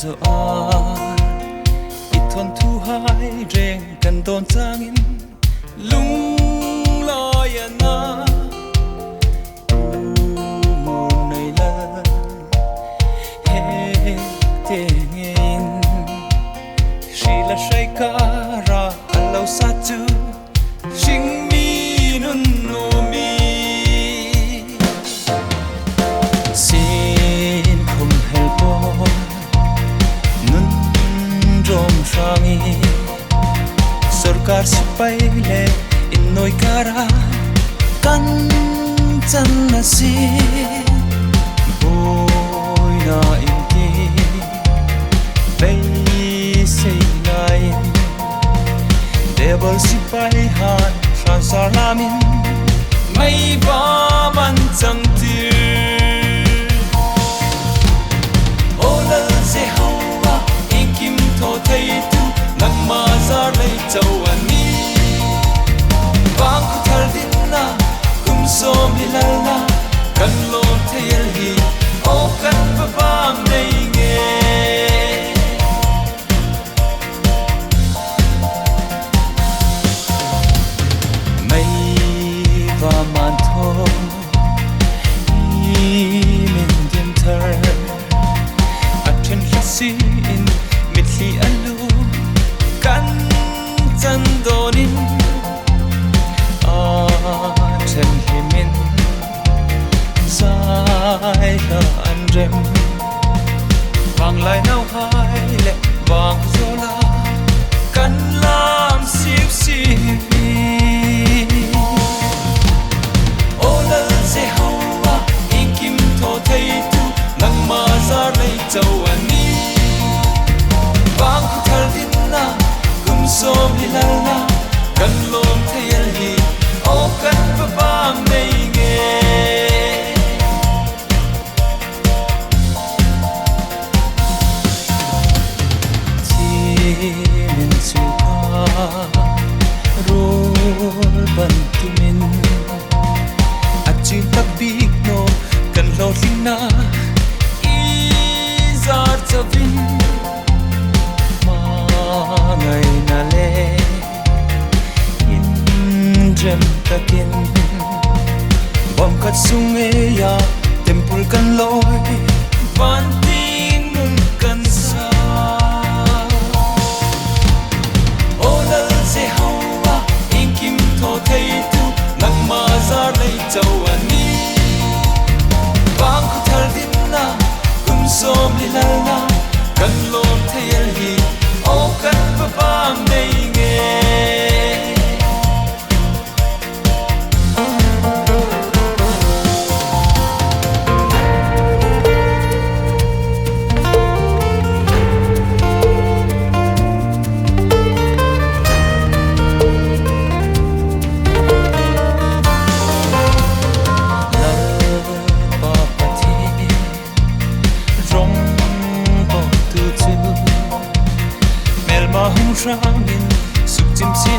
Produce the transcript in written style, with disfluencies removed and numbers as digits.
zo a ít thon thu hai reng kan don changin lung lo ya na mu nei la he te ngin shi la shai ka ra alo sa chu sing mi nun no mi xin không helpo nun rom sangi sarkar sipai le in noi kara kan chan na si boy na in ti bay sei lai devil sipai han transar lamin mai ba man chang tir olal se hawa inkim tho thei tu nangma zar lei chau ani bang khu thar din na kum som hilalna kan lo thel hi o kan pa bang nei nge mai va man tho i min dim thar athen si in mit li alu kan chan donin a chen himin sai la an rem wang lai nau hai le wang zola kan lam sip sip ola se hawa inkim tho thei tu nang ma zar lei chau ani bang khu thar din na kum som hilalna kan lom thel hi o kan pa bang nei nge chi min su ka rol ban tu min achin tak big no kan lo thing na i zar chavin ma ngai na le in rem takin bom khat sung me ya tempul kan loi van ting nun kan sa olal se hawa inkim tho thei tu nang ma zar lei chau ani bang khu thar din na kum som hilalna kan lom thel hi o kan pa bang nei nge rangin suk chim si